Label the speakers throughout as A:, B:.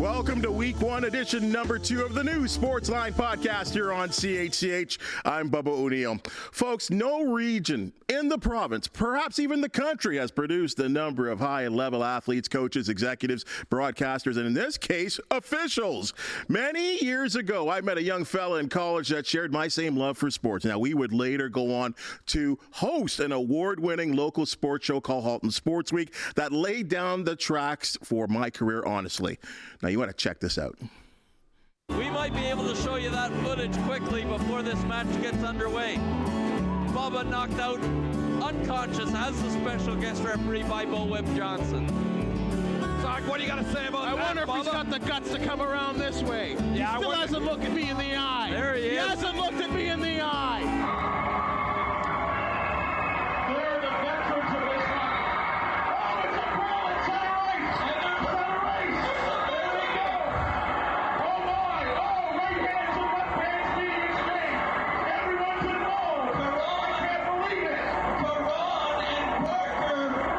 A: Welcome to Week 1, edition number 2 of the new Sportsline Podcast here on CHCH. I'm Bubba O'Neill. Folks, no region in the province, perhaps even the country, has produced a number of high-level athletes, coaches, executives, broadcasters, and in this case, officials. Many years ago, I met a young fella in college that shared my same love for sports. Now, we would later go on to host an award-winning local sports show called Halton Sports Week that laid down the tracks for my career, honestly. Now, you want to check this out.
B: We might be able to show you that footage quickly before this match gets underway. Bubba knocked out unconscious as the special guest referee by Bullwhip Johnson. Zach, what do you got to say about that,
C: I wonder if
B: Bubba?
C: he's got the guts to come around this way.
B: Yeah,
C: He still hasn't looked at me in the eye.
B: There he is.
C: He hasn't looked at me in the eye.
D: They're the veterans of this one. Oh, it's a brawl at center ice. And there's center ice. There we go. Oh, my. Oh, right hands and left hands being exchanged. Everyone's involved. I can't believe it. Caron and Parker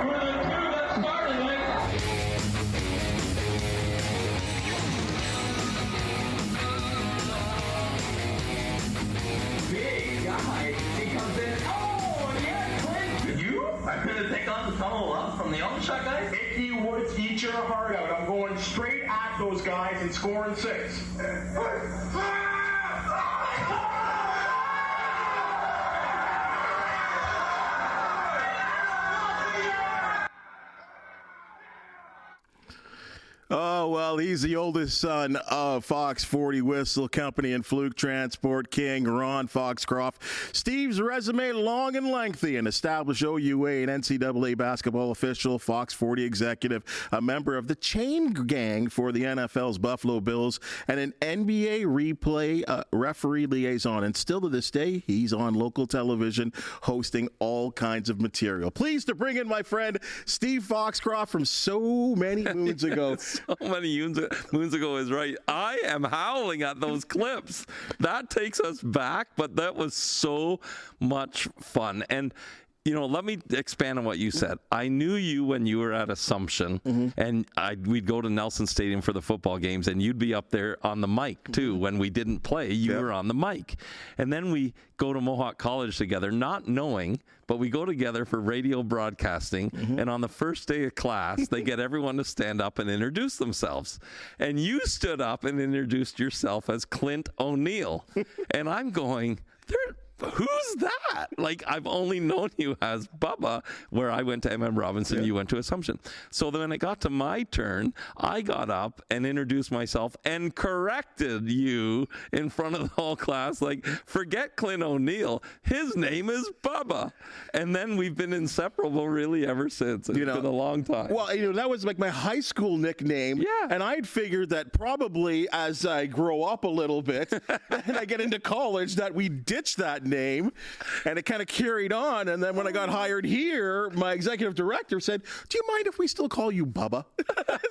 D: were the two that started it.
E: Big guy. He comes in. Oh, yeah, Clint. You? I'm going to take on the tunnel up from the old shot guys?
D: Icky Woods, eat your heart out. I'm going straight at those guys and scoring 6.
A: Oh, well, he's the oldest son of Fox 40 Whistle Company and Fluke Transport King, Ron Foxcroft. Steve's resume long and lengthy, an established OUA and NCAA basketball official, Fox 40 executive, a member of the chain gang for the NFL's Buffalo Bills, and an NBA replay referee liaison. And still to this day, he's on local television hosting all kinds of material. Pleased to bring in my friend Steve Foxcroft from so many moons ago.
B: So many moons ago is right. I am howling at those clips. That takes us back, but that was so much fun. And, you know, let me expand on what you said. I knew you when you were at Assumption, and we'd go to Nelson Stadium for the football games, and you'd be up there on the mic, too. When we didn't play, you were on the mic. And then we go to Mohawk College together, not knowing, but we go together for radio broadcasting, and on the first day of class, they get everyone to stand up and introduce themselves. And you stood up and introduced yourself as Clint O'Neill. And I'm going, who's that? Like, I've only known you as Bubba, where I went to M.M. Robinson, you went to Assumption. So then when it got to my turn, I got up and introduced myself and corrected you in front of the whole class. Like, forget Clint O'Neill. His name is Bubba. And then we've been inseparable really ever since. It's been a long time.
A: Well, that was like my high school nickname.
B: Yeah.
A: And I'd figured that probably as I grow up a little bit and I get into college that we ditched that name, and it kind of carried on. And then when I got hired here, my executive director said, "Do you mind if we still call you Bubba?"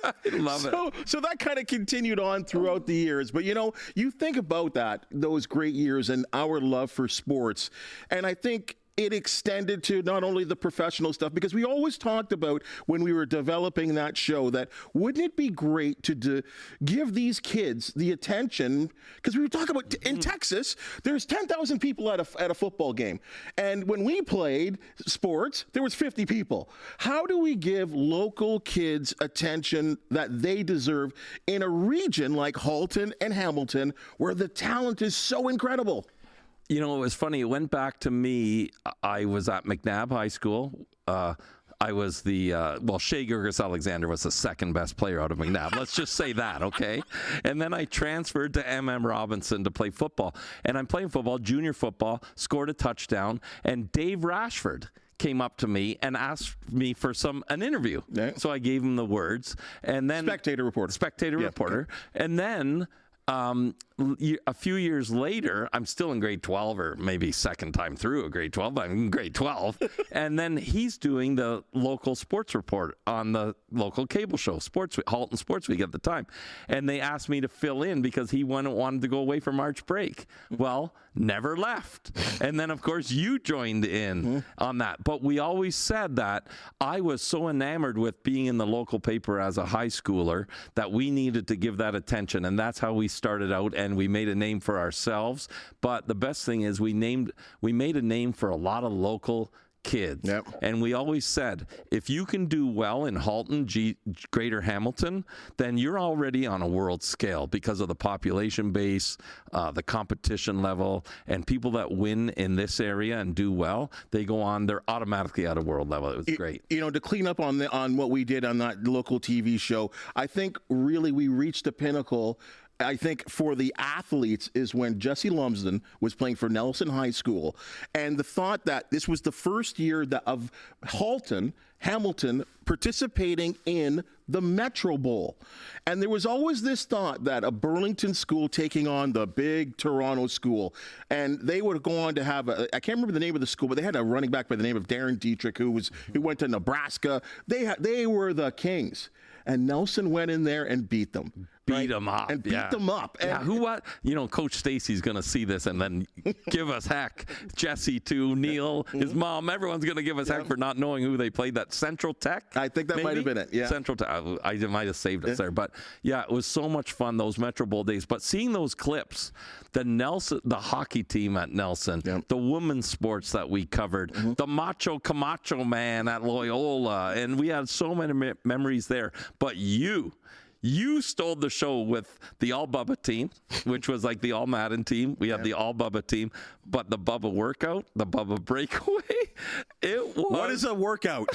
B: I love it.
A: So that kind of continued on throughout the years. But you think about those great years and our love for sports, and I think it extended to not only the professional stuff, because we always talked about when we were developing that show that wouldn't it be great to give these kids the attention, because we were talking about in Texas, there's 10,000 people at a football game. And when we played sports, there was 50 people. How do we give local kids attention that they deserve in a region like Halton and Hamilton where the talent is so incredible?
B: You know, it was funny. It went back to me. I was at McNabb High School. I was Shea Gilchrist-Alexander was the second best player out of McNabb. Let's just say that, okay? And then I transferred to M.M. Robinson to play football. And I'm playing football, junior football, scored a touchdown, and Dave Rashford came up to me and asked me for an interview. Yeah. So I gave him the words. And then
A: Spectator reporter.
B: Reporter. Okay. And then A few years later, I'm still in grade 12, or maybe second time through a grade 12, but I'm in grade 12. And then he's doing the local sports report on the local cable show, Halton Sports Week at the time. And they asked me to fill in because he wanted to go away for March break. Well, never left. And then, of course, you joined in on that. But we always said that I was so enamored with being in the local paper as a high schooler that we needed to give that attention. And that's how we started out, and we made a name for ourselves. But the best thing is we made a name for a lot of local kids.
A: Yep.
B: And we always said, if you can do well in Halton, Greater Hamilton, then you're already on a world scale because of the population base, the competition level, and people that win in this area and do well, they're automatically at a world level. It was great.
A: You know, to clean up on what we did on that local TV show, I think really we reached the pinnacle. I think for the athletes is when Jesse Lumsden was playing for Nelson High School, and the thought that this was the first year of Hamilton participating in the Metro Bowl. And there was always this thought that a Burlington school taking on the big Toronto school, and they would go on to have I can't remember the name of the school, but they had a running back by the name of Darren Dietrich who went to Nebraska. They were the Kings, and Nelson went in there and beat them.
B: Beat them up.
A: And beat them up. And
B: Coach Stacy's going to see this and then give us heck. Jesse, too. Neil, his mom, everyone's going to give us heck for not knowing who they played. That Central Tech?
A: I think that might have been it, yeah.
B: Central Tech. I might have saved us there. But, yeah, it was so much fun, those Metro Bowl days. But seeing those clips, the hockey team at Nelson, the women's sports that we covered, the Macho Camacho man at Loyola, and we had so many memories there. But you stole the show with the All Bubba team, which was like the All Madden team. We had the All Bubba team, but the Bubba workout, the Bubba breakaway, it was...
A: What is a workout?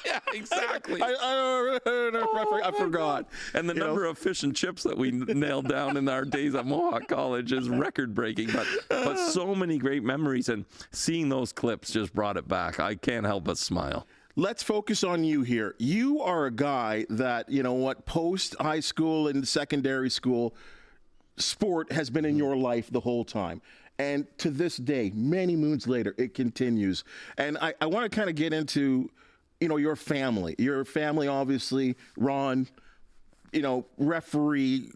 B: Yeah, exactly.
A: I forgot.
B: And the number of fish and chips that we nailed down in our days at Mohawk College is record-breaking. But so many great memories, and seeing those clips just brought it back. I can't help but smile.
A: Let's focus on you here. You are a guy that, post high school and secondary school, sport has been in your life the whole time. And to this day, many moons later, it continues. And I want to kind of get into, your family. Your family, obviously, Ron, referee,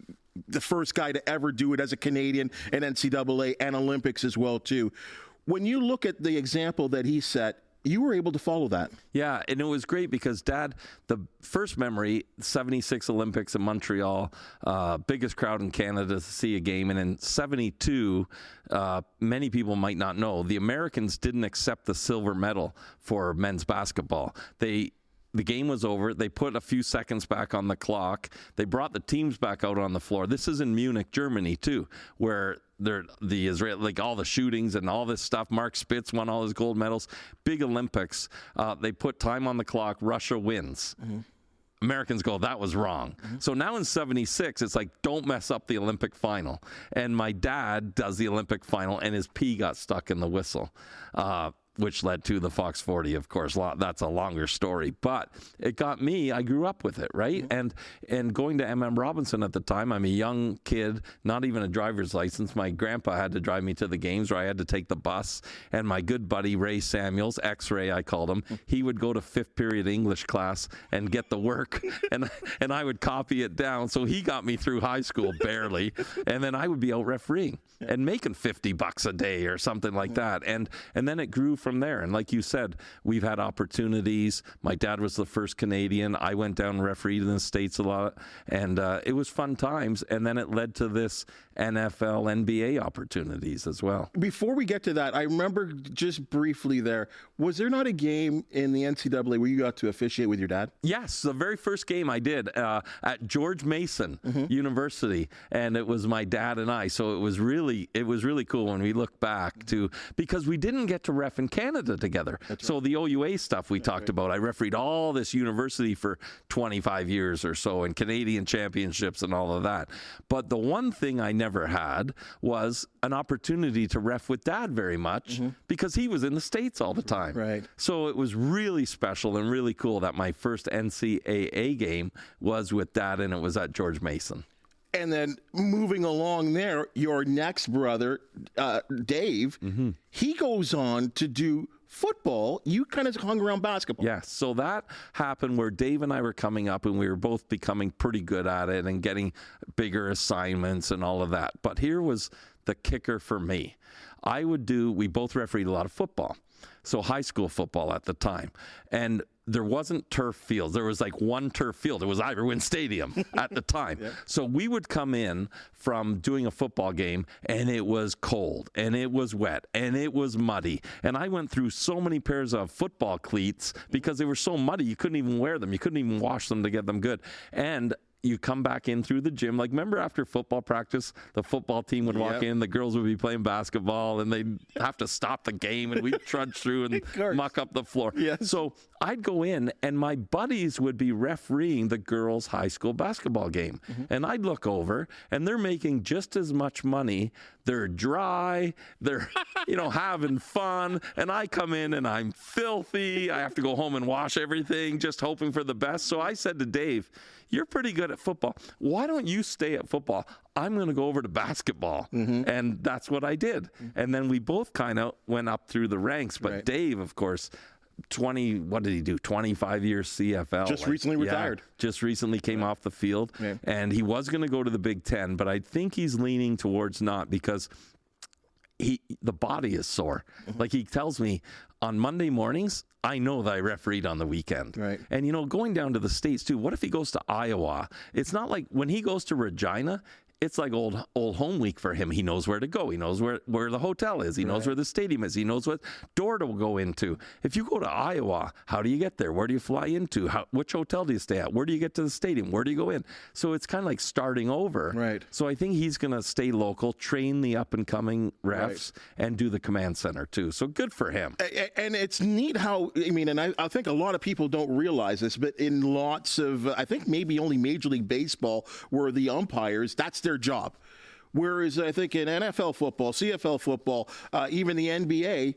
A: the first guy to ever do it as a Canadian in NCAA and Olympics as well, too. When you look at the example that he set, you were able to follow that.
B: Yeah, and it was great because Dad, the first memory, 76 Olympics in Montreal, biggest crowd in Canada to see a game. And in 72, many people might not know, the Americans didn't accept the silver medal for men's basketball. The game was over. They put a few seconds back on the clock. They brought the teams back out on the floor. This is in Munich, Germany, too, where the Israel, like all the shootings and all this stuff. Mark Spitz won all his gold medals. Big Olympics. They put time on the clock. Russia wins. Americans go, that was wrong. So now in 76, it's like, don't mess up the Olympic final. And my dad does the Olympic final, and his pee got stuck in the whistle. Which led to the Fox 40, of course. That's a longer story. But it got me, I grew up with it, right? And going to M.M. Robinson at the time, I'm a young kid, not even a driver's license. My grandpa had to drive me to the games, or I had to take the bus. And my good buddy, Ray Samuels, X-Ray I called him, he would go to fifth period English class and get the work. And I would copy it down. So he got me through high school, barely. And then I would be out refereeing and making $50 a day or something like that. And then it grew from there. And like you said, we've had opportunities. My dad was the first Canadian. I went down and refereed in the States a lot. And it was fun times. And then it led to this NFL, NBA opportunities as well.
A: Before we get to that, I remember just briefly there, was there not a game in the NCAA where you got to officiate with your dad?
B: Yes, the very first game I did at George Mason University, and it was my dad and I. So it was really cool when we look back to, because we didn't get to ref in Canada together. That's so right. The OUA stuff we talked about, I refereed all this university for 25 years or so, and Canadian championships and all of that. But the one thing I never had was an opportunity to ref with Dad very much because he was in the States all the time.
A: Right.
B: So it was really special and really cool that my first NCAA game was with Dad, and it was at George Mason.
A: And then moving along there, your next brother, Dave, he goes on to do football. You kind of hung around basketball.
B: Yeah, so that happened where Dave and I were coming up and we were both becoming pretty good at it and getting bigger assignments and all of that. But here was the kicker for me. We both refereed a lot of football. So high school football at the time. And there wasn't turf fields. There was like one turf field. It was Iverwin Stadium at the time. So we would come in from doing a football game and it was cold and it was wet and it was muddy. And I went through so many pairs of football cleats because they were so muddy you couldn't even wear them. You couldn't even wash them to get them good. And you come back in through the gym. Like, remember after football practice, the football team would walk in, the girls would be playing basketball, and they'd have to stop the game, and we'd trudge through and muck up the floor. So I'd go in, and my buddies would be refereeing the girls' high school basketball game. And I'd look over, and they're making just as much money. They're dry. They're, having fun. And I come in, and I'm filthy. I have to go home and wash everything, just hoping for the best. So I said to Dave, you're pretty good at football. Why don't you stay at football? I'm going to go over to basketball. And that's what I did. And then we both kind of went up through the ranks. But Dave, of course, 25 years CFL.
A: Just recently retired.
B: Just recently came off the field. And he was going to go to the Big Ten, but I think he's leaning towards not because the body is sore. Like he tells me on Monday mornings, I know that I refereed on the weekend. And, going down to the States too, what if he goes to Iowa? It's not like when he goes to Regina, it's like old home week for him. He knows where to go. He knows where the hotel is. He knows where the stadium is. He knows what door to go into. If you go to Iowa, how do you get there? Where do you fly into? Which hotel do you stay at? Where do you get to the stadium? Where do you go in? So it's kind of like starting over. So I think he's going to stay local, train the up-and-coming refs, and do the command center too. So good for him.
A: And it's neat how, and I think a lot of people don't realize this, but in lots of, I think maybe only Major League Baseball, where the umpires, that's their job. Whereas I think in NFL football, CFL football, even the NBA,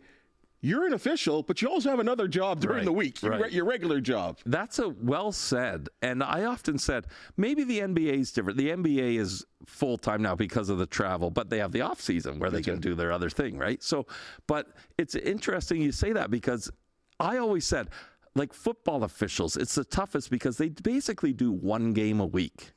A: you're an official, but you also have another job during the week, your regular job.
B: That's well said. And I often said, maybe the NBA is different. The NBA is full-time now because of the travel, but they have the off-season where they can do their other thing, right? So, but it's interesting you say that because I always said, like football officials, it's the toughest because they basically do one game a week.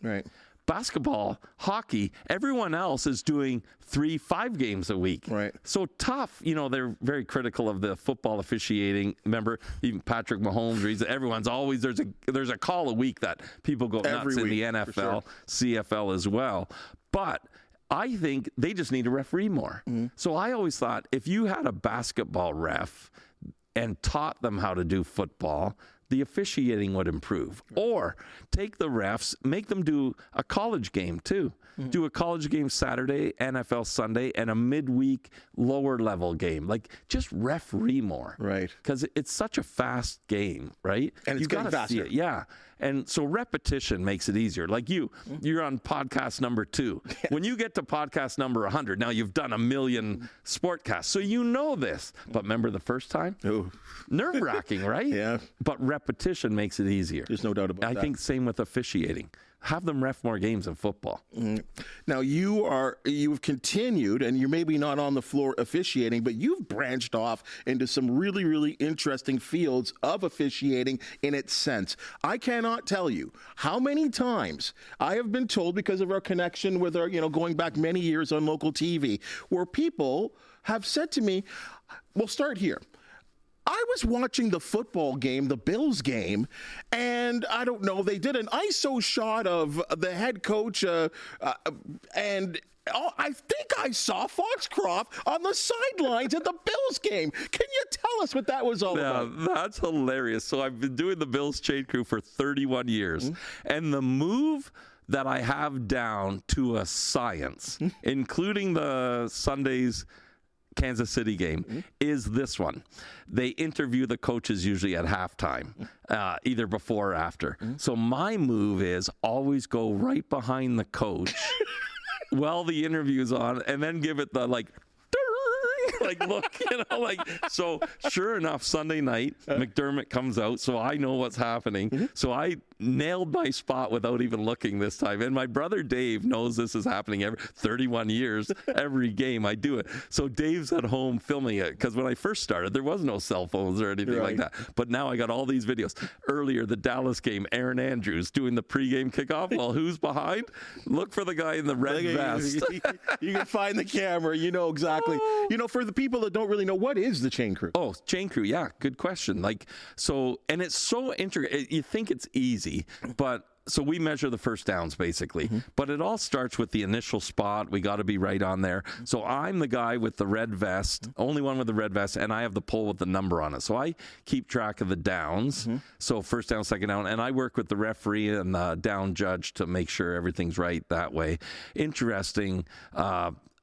B: Basketball, hockey, everyone else is doing 3-5 games a week. So tough. They're very critical of the football officiating. Remember, even Patrick Mahomes, everyone's always, there's a call a week that people go nuts in the NFL, CFL as well. But I think they just need to referee more. So I always thought if you had a basketball ref and taught them how to do football, the officiating would improve. Or take the refs, make them do a college game too. Do a college game Saturday, NFL Sunday, and a midweek lower level game. Like just referee more. Because it's such a fast game, right?
A: And it's getting faster.
B: See it. Yeah. And so repetition makes it easier. Like you're on podcast number 2. When you get to podcast number 100, now you've done 1 million sportcasts. So you know this. But remember the first time? Nerve-wracking, right? But repetition makes it easier.
A: There's no doubt about that.
B: I think same with officiating. Have them ref more games in football.
A: Now you've continued, and you're maybe not on the floor officiating, but you've branched off into some really, really interesting fields of officiating in its sense. I cannot tell you how many times I have been told, because of our connection with our, going back many years on local TV, where people have said to me, we'll start here. I was watching the football game, the Bills game, and I don't know, they did an ISO shot of the head coach, and I think I saw Foxcroft on the sidelines at the Bills game. Can you tell us what that was all about?
B: That's hilarious. So I've been doing the Bills Shade Crew for 31 years, and the move that I have down to a science, including the Sunday's Kansas City game, is this one. They interview the coaches usually at halftime, either before or after. So my move is always go right behind the coach while the interview's on, and then give it the like look, so sure enough, Sunday night, McDermott comes out, so I know what's happening. So I nailed my spot without even looking this time. And my brother Dave knows this is happening every 31 years, every game I do it. So Dave's at home filming it, because when I first started, there was no cell phones or anything like that. But now I got all these videos. Earlier, the Dallas game, Aaron Andrews doing the pregame kickoff. Well, who's behind? Look for the guy in the red vest.
A: You can find the camera. You know exactly. For the people that don't really know, what is the chain crew?
B: Oh, chain crew. Yeah, good question. And it's so intricate. You think it's easy, but so we measure the first downs basically, but it all starts with the initial spot. We got to be right on there. So I'm the guy with the red vest, only one with the red vest, and I have the pole with the number on it. So I keep track of the downs. So first down, second down, and I work with the referee and the down judge to make sure everything's right that way. Interesting.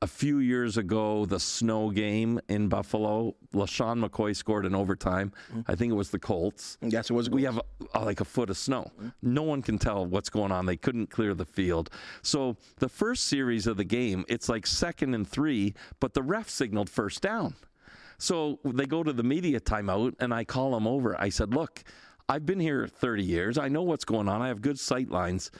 B: A few years ago, the snow game in Buffalo, LaShawn McCoy scored in overtime. I think it was the Colts.
A: Yes, it was.
B: We have like a foot of snow. No one can tell what's going on. They couldn't clear the field. So the first series of the game, it's like 2nd and 3, but the ref signaled first down. So they go to the media timeout, and I call them over. I said, look, I've been here 30 years. I know what's going on. I have good sight lines.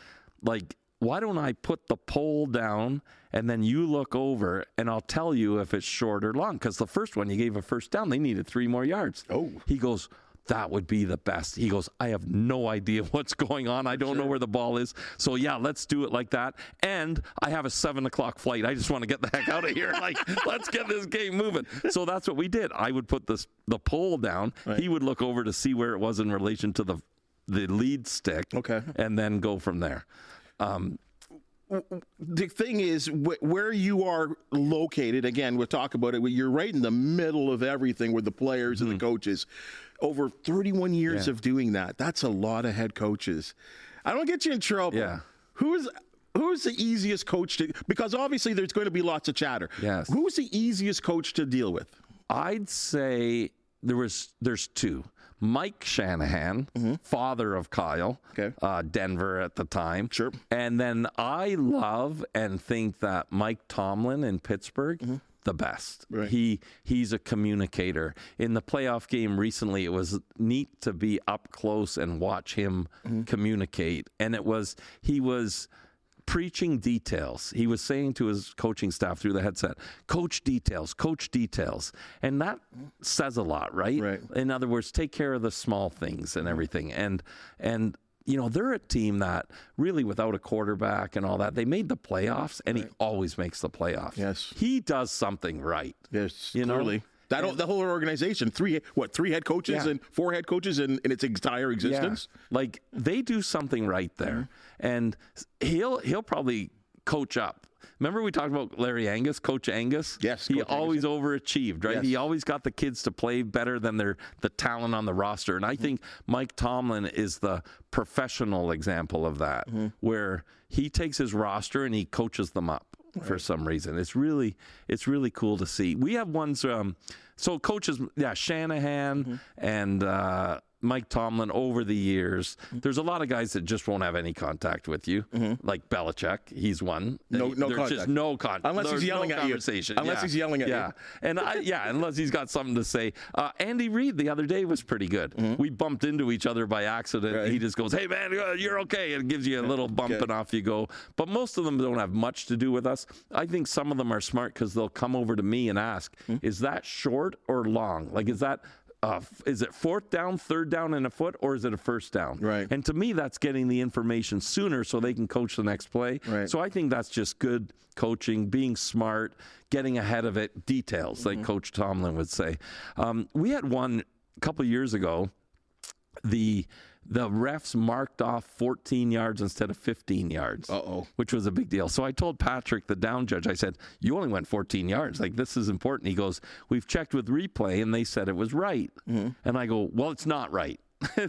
B: Why don't I put the pole down and then you look over and I'll tell you if it's short or long? Because the first one, you gave a first down. They needed 3 more yards.
A: Oh.
B: He goes, that would be the best. He goes, I have no idea what's going on. I don't know where the ball is. So, yeah, let's do it like that. And I have a 7 o'clock flight. I just want to get the heck out of here. Let's get this game moving. So that's what we did. I would put the pole down. Right. He would look over to see where it was in relation to the lead stick.
A: Okay.
B: And then go from there.
A: The thing is, where you are located, again, we'll talk about it, you're right in the middle of everything with the players and the coaches. Over 31 years of doing that, that's a lot of head coaches. I don't get you in trouble.
B: Yeah.
A: Who's the easiest coach to, because obviously there's going to be lots of chatter.
B: Yes.
A: Who's the easiest coach to deal with?
B: I'd say there's 2. Mike Shanahan, father of Kyle, Denver at the time.
A: Sure.
B: And then I love and think that Mike Tomlin in Pittsburgh, the best.
A: Right.
B: He's a communicator. In the playoff game recently, it was neat to be up close and watch him communicate. And he was preaching details. He was saying to his coaching staff through the headset, coach details. And that says a lot, right?
A: Right.
B: In other words, take care of the small things and everything. And they're a team that really, without a quarterback and all that, they made the playoffs, and he always makes the playoffs.
A: Yes.
B: He does something right.
A: Yes,
B: clearly.
A: The whole organization, 3 head coaches and 4 head coaches in its entire existence?
B: Yeah. They do something right there. And he'll probably coach up. Remember we talked about Larry Angus, Coach Angus?
A: Yes.
B: He always overachieved, right?
A: Yes.
B: He always got the kids to play better than the talent on the roster. And I think Mike Tomlin is the professional example of that, where he takes his roster and he coaches them up. For some reason, it's really cool to see. We have ones, so coaches, Shanahan and Mike Tomlin over the years. There's a lot of guys that just won't have any contact with you, like Belichick. He's one.
A: No
B: There's
A: contact.
B: Just no contact.
A: Unless he's yelling at you. Unless he's yelling at you.
B: And unless he's got something to say. Andy Reid the other day was pretty good. We bumped into each other by accident. Right. He just goes, "Hey man, you're okay," and gives you a little bump and off you go. But most of them don't have much to do with us. I think some of them are smart because they'll come over to me and ask, "Is that short or long? Is it 4th down, 3rd down and a foot, or is it a first down?"
A: Right.
B: And to me, that's getting the information sooner so they can coach the next play.
A: Right.
B: So I think that's just good coaching, being smart, getting ahead of it, details, like Coach Tomlin would say. We had one a couple years ago. The refs marked off 14 yards instead of 15 yards, which was a big deal. So I told Patrick, the down judge, I said, "You only went 14 yards. This is important." He goes, "We've checked with replay, and they said it was right." And I go, "Well, it's not right."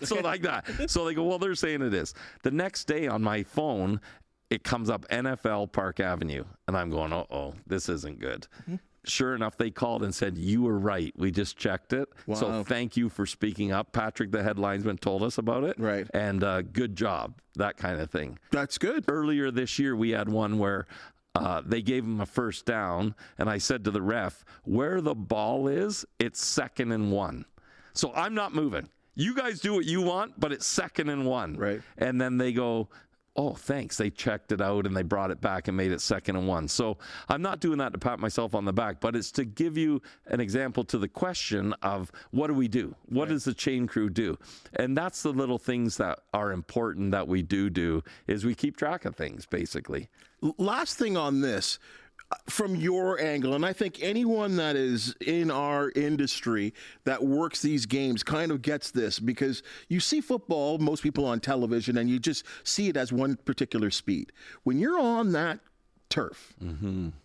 B: So like that. So they go, "Well, they're saying it is." The next day on my phone, it comes up NFL Park Avenue. And I'm going, this isn't good. Sure enough, they called and said, "You were right. We just checked it.
A: Wow.
B: So thank you for speaking up." Patrick, the head linesman, told us about it.
A: Right.
B: And good job, that kind of thing.
A: That's good.
B: Earlier this year, we had one where they gave him a first down, and I said to the ref, "Where the ball is, it's 2nd and 1. So I'm not moving. you guys do what you want, but it's 2nd and 1.
A: Right.
B: And then they go, oh, thanks. They checked it out and they brought it back and made it 2nd and 1. So I'm not doing that to pat myself on the back, but it's to give you an example to the question of what do we do? What does the chain crew do? And that's the little things that are important that we do is we keep track of things, basically.
A: Last thing on this, from your angle, and I think anyone that is in our industry that works these games kind of gets this, because you see football, most people on television, and you just see it as one particular speed. When you're on that turf,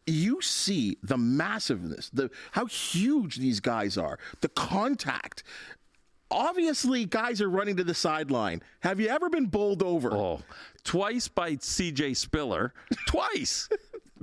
A: you see the massiveness, how huge these guys are, the contact. Obviously, guys are running to the sideline. Have you ever been bowled over?
B: Oh, twice by CJ Spiller. Twice.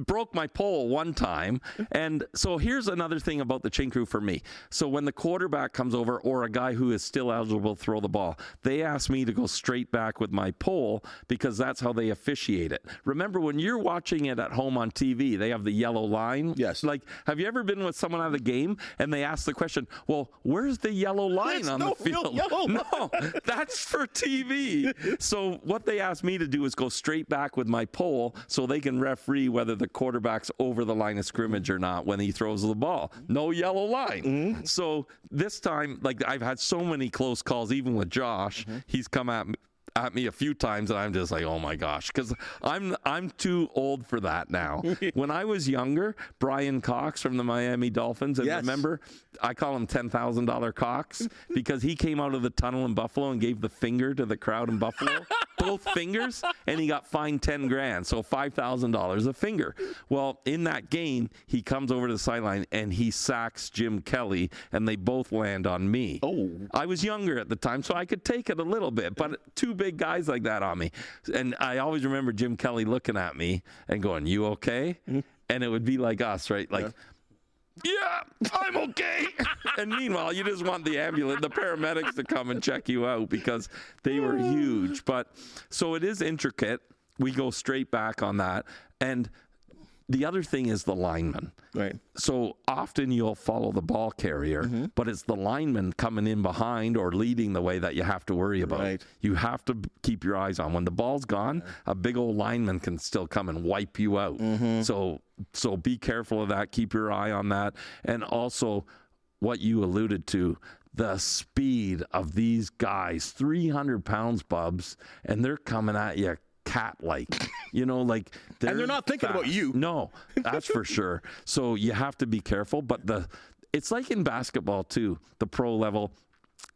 B: Broke my pole one time. And so here's another thing about the chain crew for me. So when the quarterback comes over or a guy who is still eligible to throw the ball, they ask me to go straight back with my pole because that's how they officiate it. Remember, when you're watching it at home on TV, they have the yellow line.
A: Yes.
B: Like, have you ever been with someone at a game and they ask the question, well, where's the yellow line on the field? No, that's for TV. So what they ask me to do is go straight back with my pole so they can referee whether the quarterback's over the line of scrimmage or not when he throws the ball. No yellow line. So this time, like, I've had so many close calls, even with Josh. He's come at me a few times and I'm just like, oh my gosh, because I'm too old for that now. When I was younger, Brian Cox from the Miami Dolphins, and remember, I call him $10,000 Cox because he came out of the tunnel in Buffalo and gave the finger to the crowd in Buffalo. Both fingers, and he got fined $10,000, so $5,000 a finger. Well, in that game, he comes over to the sideline and he sacks Jim Kelly, and they both land on me. Oh, I was younger at the time, so I could take it a little bit, but two big guys like that on me, and I always remember Jim Kelly looking at me and going, "You okay?" And it would be like us, right? Like. Yeah, I'm okay. And meanwhile, you just want the ambulance, the paramedics to come and check you out because they were huge. But so it is intricate. We go straight back on that. And the other thing is the lineman.
A: Right.
B: So often you'll follow the ball carrier, but it's the lineman coming in behind or leading the way that you have to worry about.
A: Right.
B: You have to keep your eyes on. When the ball's gone, a big old lineman can still come and wipe you out. So be careful of that. Keep your eye on that. And also what you alluded to, the speed of these guys, 300 pounds, Bubs, and they're coming at you cat-like, you know, like
A: and they're not thinking about you.
B: No, that's for sure. So you have to be careful. But it's like in basketball too, the pro level.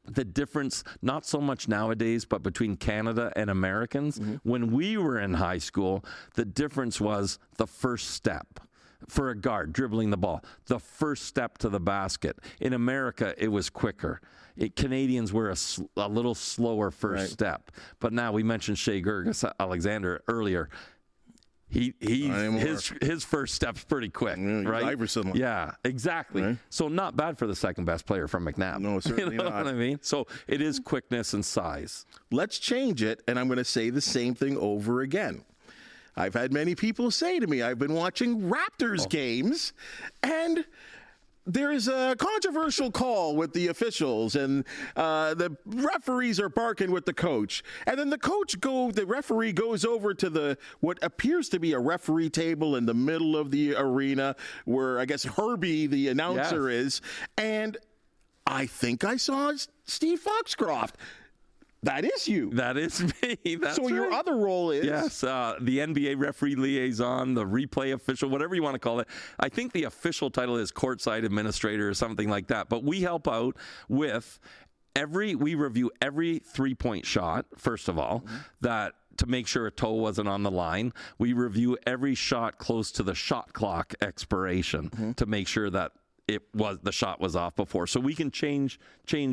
B: The difference, not so much nowadays, but between Canada and Americans, when we were in high school, the difference was the first step. For a guard dribbling the ball, the first step to the basket. In America, it was quicker. Canadians were a little slower first step. But now we mentioned Shea Gilgeous-Alexander earlier. His first step's pretty quick, right?
A: Iverson.
B: Yeah, exactly. Right. So not bad for the second best player from McNabb.
A: No, certainly
B: not. You know
A: not.
B: what I mean? So it is quickness and size.
A: Let's change it, and I'm going to say the same thing over again. I've had many people say to me, I've been watching Raptors games, and there is a controversial call with the officials, and the referees are barking with the coach. And then the referee goes over to what appears to be a referee table in the middle of the arena, where I guess Herbie, the announcer, is. And I think I saw Steve Foxcroft. That is you.
B: That is me. That's
A: so your other role is?
B: Yes, the NBA referee liaison, the replay official, whatever you want to call it. I think the official title is courtside administrator or something like that. But we help out with we review every three-point shot, first of all, that to make sure a toe wasn't on the line. We review every shot close to the shot clock expiration to make sure that the shot was off before, so we can change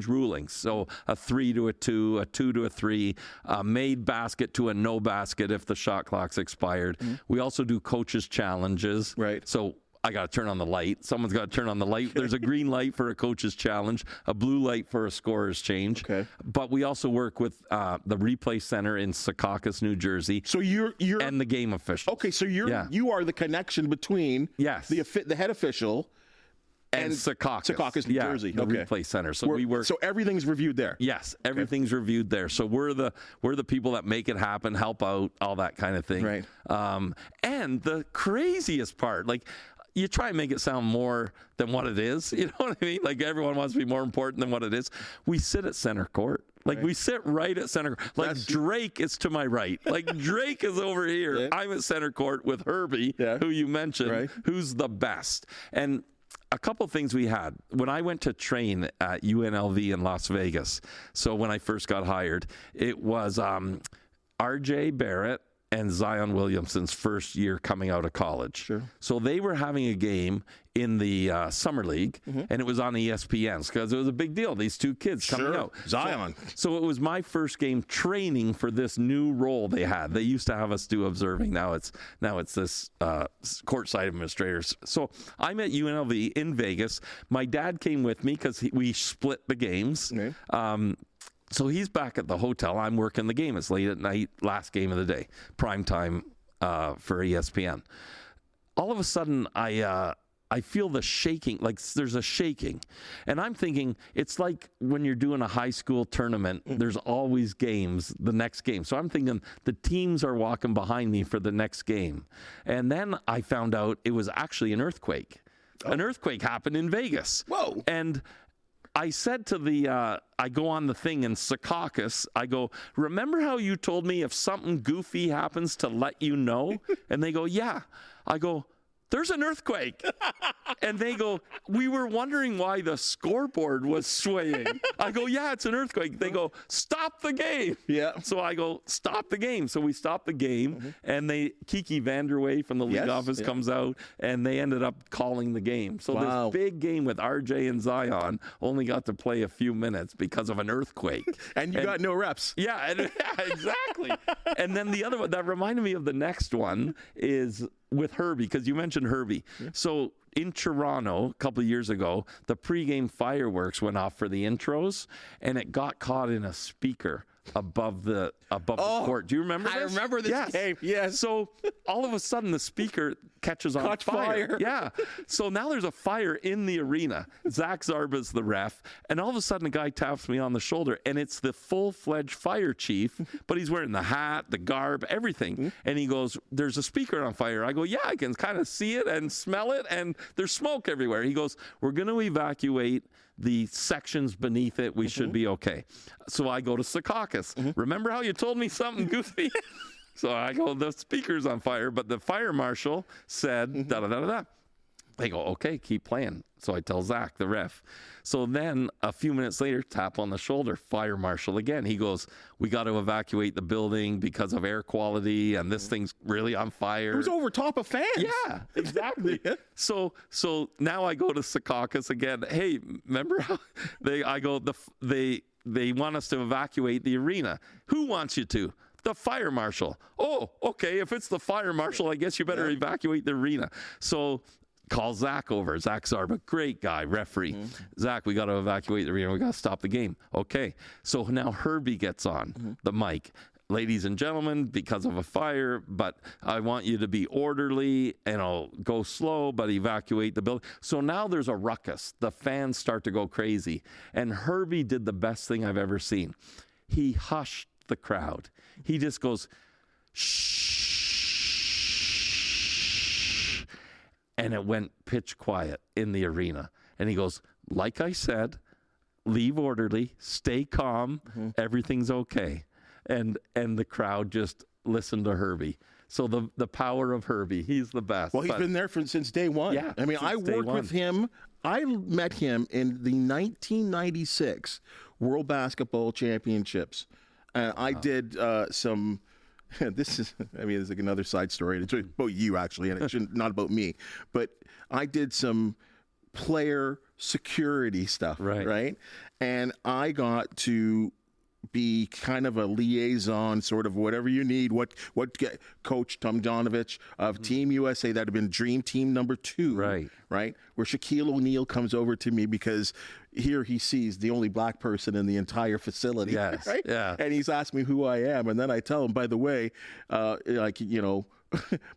B: rulings. So a 3 to a 2, a 2 to a 3, a made basket to a no basket if the shot clock's expired. We also do coaches challenges. Right. So I got to turn on the light. Someone's got to turn on the light. There's a green light for a coach's challenge, a blue light for a scorer's change. Okay. But we also work with the replay center in Secaucus, New Jersey. So you're and the game official.
A: Okay, so you are the connection between the head official
B: And Secaucus,
A: New Jersey.
B: the
A: Okay.
B: replay center. So we work.
A: So everything's reviewed there.
B: Yes, everything's reviewed there. So we're the people that make it happen, help out, all that kind of thing.
A: Right.
B: And the craziest part, like, you try and make it sound more than what it is. You know what I mean? Like, everyone wants to be more important than what it is. We sit at center court. Like, we sit right at center court. Like, Drake is to my right. Like, Drake is over here.
A: Yeah.
B: I'm at center court with Herbie, who you mentioned, who's the best. And a couple things we had when I went to train at UNLV in Las Vegas. So when I first got hired, it was RJ Barrett and Zion Williamson's first year coming out of college. Sure. So they were having a game in the summer league, and it was on ESPN because it was a big deal. These two kids coming out.
A: Zion.
B: So it was my first game training for this new role they had. They used to have us do observing. Now it's this courtside administrators. So I'm at UNLV in Vegas. My dad came with me because we split the games. Okay. So he's back at the hotel. I'm working the game. It's late at night, last game of the day, prime time for ESPN. All of a sudden, I feel the shaking, like there's a shaking. And I'm thinking, it's like when you're doing a high school tournament, there's always games, the next game. So I'm thinking the teams are walking behind me for the next game. And then I found out it was actually an earthquake. An earthquake happened in Vegas.
A: Whoa.
B: And I said to I go on the thing in Secaucus, I go, remember how you told me if something goofy happens to let you know? And they go, yeah. I go, there's an earthquake. And they go, we were wondering why the scoreboard was swaying. I go, yeah, it's an earthquake. They go, stop the game.
A: Yeah.
B: So I go, stop the game. So we stopped the game, and Kiki Vanderway from the league office comes out, and they ended up calling the game. So this big game with RJ and Zion only got to play a few minutes because of an earthquake.
A: And you got no reps.
B: Yeah, exactly. And then the other one that reminded me of the next one is with Herbie, because you mentioned Herbie. Yeah. So in Toronto a couple of years ago, the pregame fireworks went off for the intros, and it got caught in a speaker above the court. Do you remember this?
A: I remember this game. Yes.
B: So all of a sudden the speaker catches on fire. Yeah. So now there's a fire in the arena. Zach Zarba's the ref, and all of a sudden a guy taps me on the shoulder, and it's the full-fledged fire chief, but he's wearing the hat, the garb, everything. And he goes, there's a speaker on fire. I go, yeah, I can kind of see it and smell it, and there's smoke everywhere. He goes, we're going to evacuate the sections beneath it. We should be okay. So I go to Secaucus. Remember how you told me something goofy? So I go, the speaker's on fire, but the fire marshal said, da-da-da-da-da. They go, okay, keep playing. So I tell Zach, the ref. So then a few minutes later, tap on the shoulder, fire marshal again. He goes, we got to evacuate the building because of air quality, and this thing's really on fire.
A: It was over top of fans.
B: Yeah, exactly. So now I go to Secaucus again. Hey, remember how they want us to evacuate the arena. Who wants you to? The fire marshal. Oh, okay. If it's the fire marshal, I guess you better evacuate the arena. So call Zach over. Zach Zarba, great guy, referee. Zach, we got to evacuate the arena. We got to stop the game. Okay. So now Herbie gets on the mic. Ladies and gentlemen, because of a fire, but I want you to be orderly and I'll go slow, but evacuate the building. So now there's a ruckus. The fans start to go crazy. And Herbie did the best thing I've ever seen. He hushed the crowd. He just goes, shh. And it went pitch quiet in the arena. And he goes, like I said, leave orderly, stay calm, everything's okay. And the crowd just listened to Herbie. So the power of Herbie, he's the best.
A: Well, he's been there since day one.
B: Yeah,
A: I mean, I worked with him. I met him in the 1996 World Basketball Championships. I did some. This is like another side story. It's about you actually, and it's not about me. But I did some player security stuff, right? And I got to be kind of a liaison, sort of whatever you need. What Coach Tomjanovich of Team USA, that had been Dream Team number 2, right? Where Shaquille O'Neal comes over to me because here he sees the only black person in the entire facility, right? Yeah. And he's asked me who I am, and then I tell him, by the way,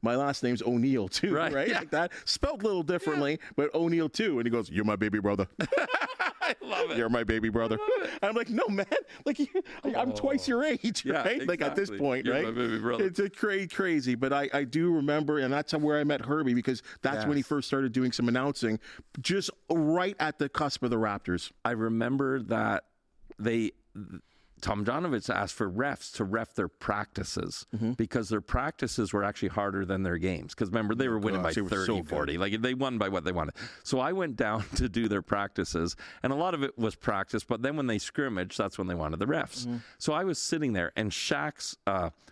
A: my last name's O'Neill too, right?
B: Yeah.
A: Like that, spelled a little differently, but O'Neill too. And he goes, "You're my baby brother."
B: I love it.
A: You're my baby brother. I'm like, no, man. Like, I'm twice your age,
B: Yeah,
A: right? Like at this
B: exactly.
A: point,
B: You're
A: right?
B: my baby brother.
A: It's a crazy. But I do remember, and that's where I met Herbie, because that's when he
B: Yes.
A: first started doing some announcing, just right at the cusp of the Raptors.
B: I remember that Tom Jonovich asked for refs to ref their practices because their practices were actually harder than their games. Because remember, they were winning by
A: Gosh, they were
B: 30,
A: so
B: 40. Like they won by what they wanted. So I went down to do their practices, and a lot of it was practice. But then when they scrimmaged, that's when they wanted the refs. So I was sitting there, and Shaq's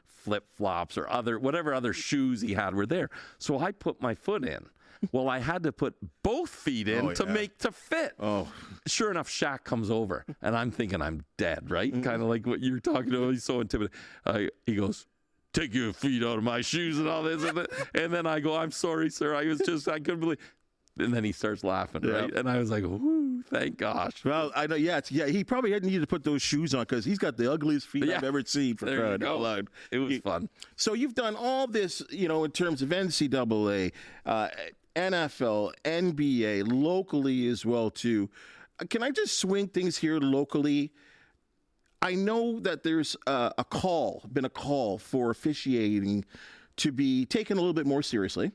B: flip-flops or whatever other shoes he had were there. So I put my foot in. Well, I had to put both feet in to fit.
A: Oh.
B: Sure enough, Shaq comes over, and I'm thinking I'm dead, right? Kind of like what you're talking about. He's so intimidating. He goes, "Take your feet out of my shoes," and all this. And then I go, "I'm sorry, sir. I couldn't believe." And then he starts laughing, right? And I was like, "Whoo, thank gosh."
A: Well, I know, he probably hadn't needed to put those shoes on because he's got the ugliest feet I've ever seen. For
B: There you
A: crying
B: go.
A: out loud.
B: It was fun.
A: So you've done all this, in terms of NCAA, NFL, NBA, locally as well, too. Can I just swing things here locally? I know that there's been a call for officiating to be taken a little bit more seriously.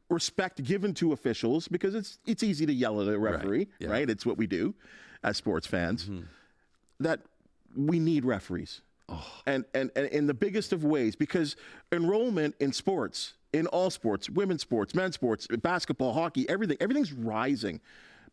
A: Respect given to officials, because it's easy to yell at a referee, right? It's what we do as sports fans. That we need referees. And in the biggest of ways, because enrollment in sports, in all sports, women's sports, men's sports, basketball, hockey, everything's rising,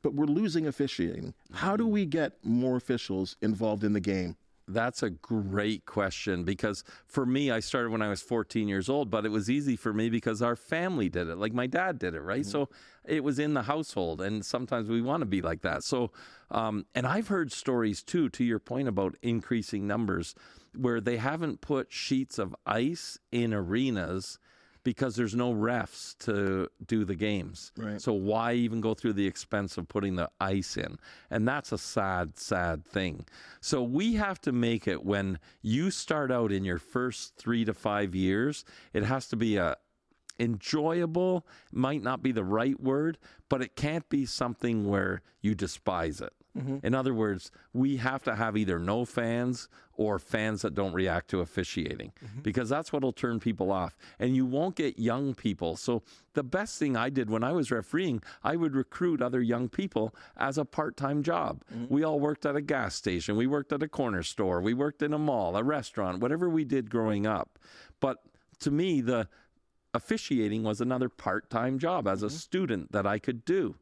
A: but we're losing officiating. How do we get more officials involved in the game?
B: That's a great question, because for me, I started when I was 14 years old, but it was easy for me because our family did it. Like my dad did it, right? So it was in the household, and sometimes we want to be like that. So, and I've heard stories too, to your point about increasing numbers, where they haven't put sheets of ice in arenas because there's no refs to do the games.
A: Right.
B: So why even go through the expense of putting the ice in? And that's a sad, sad thing. So we have to make it, when you start out in your first 3 to 5 years, it has to be enjoyable, might not be the right word, but it can't be something where you despise it. In other words, we have to have either no fans or fans that don't react to officiating, because that's what will turn people off. And you won't get young people. So the best thing I did when I was refereeing, I would recruit other young people as a part-time job. We all worked at a gas station. We worked at a corner store. We worked in a mall, a restaurant, whatever we did growing up. But to me, the officiating was another part-time job as a student that I could do.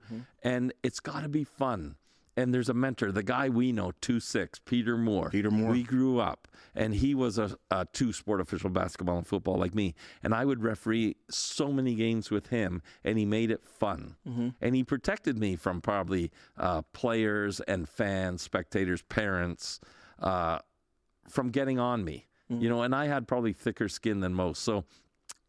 B: And it's got to be fun. And there's a mentor, the guy we know, 2'6", Peter Moore. We grew up, and he was a two-sport official, basketball and football, like me. And I would referee so many games with him, and he made it fun. And he protected me from probably players and fans, spectators, parents, from getting on me. And I had probably thicker skin than most. So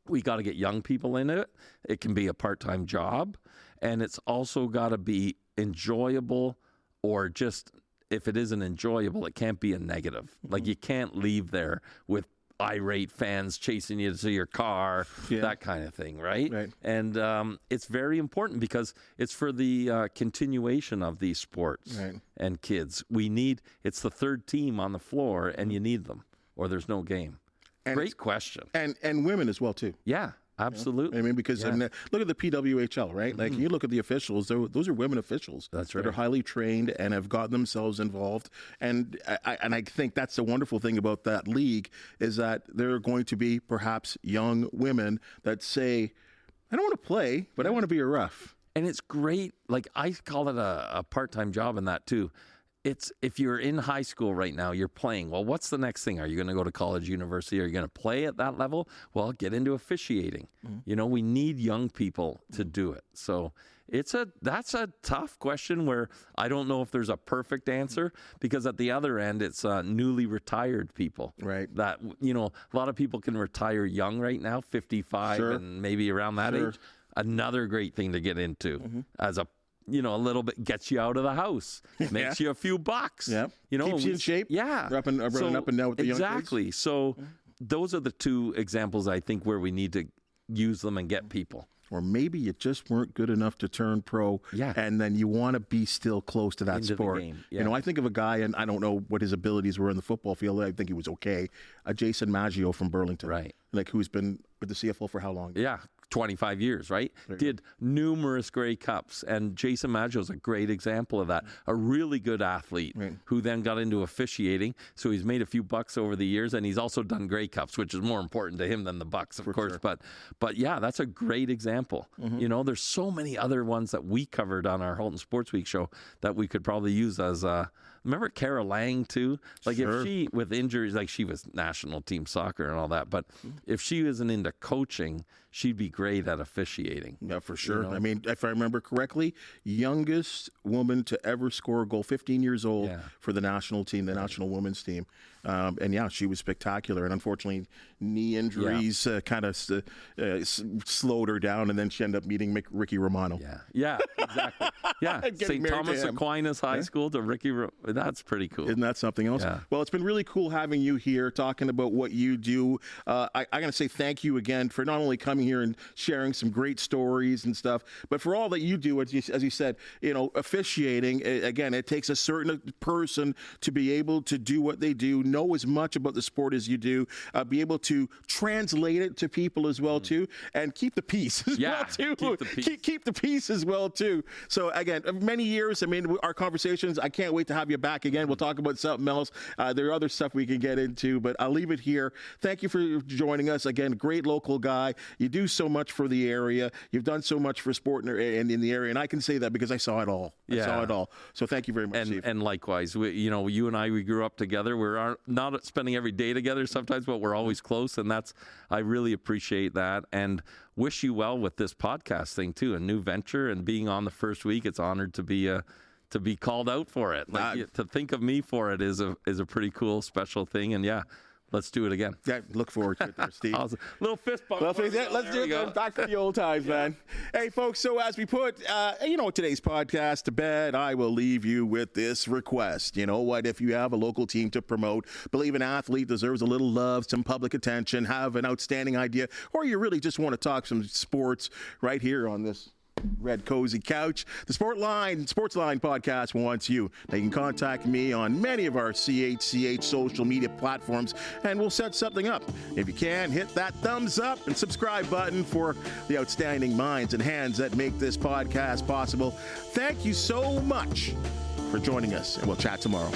B: we got to get young people in it. It can be a part-time job, and it's also got to be enjoyable. Or just, if it isn't enjoyable, it can't be a negative. Like, you can't leave there with irate fans chasing you to your car, that kind of thing, right? And it's very important because it's for the continuation of these sports and kids. It's the third team on the floor, and you need them, or there's no game.
A: And
B: great question.
A: And women as well, too.
B: Yeah. Absolutely.
A: I mean, because look at the PWHL, right? Like, you look at the officials; those are women officials.
B: That's right.
A: That are highly trained and have gotten themselves involved. And I think that's the wonderful thing about that league, is that there are going to be perhaps young women that say, "I don't want to play, but I want to be a ref."
B: And it's great. Like, I call it a part-time job in that too. It's, if you're in high school right now, you're playing. Well, what's the next thing? Are you going to go to college, university? Are you going to play at that level? Well, get into officiating. We need young people to do it. So that's a tough question, where I don't know if there's a perfect answer, because at the other end, it's newly retired people.
A: Right.
B: That, a lot of people can retire young right now, 55 and maybe around that age. Another great thing to get into as a little bit, gets you out of the house, makes you a few bucks.
A: Yeah. Keeps you in shape.
B: Yeah.
A: Running up and down with the young kids.
B: Exactly. So those are the two examples I think where we need to use them and get people.
A: Or maybe you just weren't good enough to turn pro, and then you want to be still close to that
B: Into the
A: sport.
B: game, yeah.
A: You know, I think of a guy, and I don't know what his abilities were in the football field. I think he was okay. Jason Maggio from Burlington,
B: Right.
A: Like, who's been with the CFL for how long?
B: Yeah, 25 years, right? Did numerous Grey Cups, and Jason Maggio is a great example of that. A really good athlete who then got into officiating, so he's made a few bucks over the years, and he's also done Grey Cups, which is more important to him than the bucks, of course.
A: Sure.
B: But yeah, that's a great example. You know, there's so many other ones that we covered on our Halton Sports Week show that we could probably use as remember Cara Lang too? Like if she, with injuries, like she was national team soccer and all that, but if she wasn't into coaching, she'd be great at officiating.
A: Yeah, for sure.
B: You know?
A: I mean, if I remember correctly, youngest woman to ever score a goal, 15 years old for the national team, the national women's team. And yeah, she was spectacular. And unfortunately, knee injuries kind of slowed her down, and then she ended up meeting Ricky Romano.
B: Yeah, exactly. Yeah, St. Thomas Aquinas High School to Ricky. That's pretty cool.
A: Isn't that something else?
B: Yeah.
A: Well, it's been really cool having you here, talking about what you do. I got to say thank you again for not only coming here and sharing some great stories and stuff, but for all that you do. As you said, you know, officiating. Again, it takes a certain person to be able to do what they do, know as much about the sport as you do, be able to translate it to people as well too, and keep the peace as well too. Keep the peace as well too. So again, many years. I mean, our conversations. I can't wait to have you back again. We'll talk about something else. There are other stuff we can get into, but I'll leave it here. Thank you for joining us again. Great local guy. You do so much for the area. You've done so much for sport in the area, and I can say that because I saw it all. I saw it all. So thank you very much, Steve.
B: And likewise, you and I, we grew up together. We're not spending every day together sometimes, but we're always close, and I really appreciate that, and wish you well with this podcast thing too, a new venture, and being on the first week. It's honored to be called out for it. To think of me for it is a pretty cool, special thing, and let's do it again.
A: Yeah, look forward to it there, Steve.
B: Awesome. Little fist bump.
A: Let's do it. Back to the old times, man. Hey, folks, so as we put, today's podcast to bed, I will leave you with this request. You know what? If you have a local team to promote, believe an athlete deserves a little love, some public attention, have an outstanding idea, or you really just want to talk some sports right here on this red cozy couch, the Sportsline Podcast wants you. Now you can contact me on many of our CHCH social media platforms, and we'll set something up. If you can, hit that thumbs up and subscribe button for the outstanding minds and hands that make this podcast possible. Thank you so much for joining us, and we'll chat tomorrow.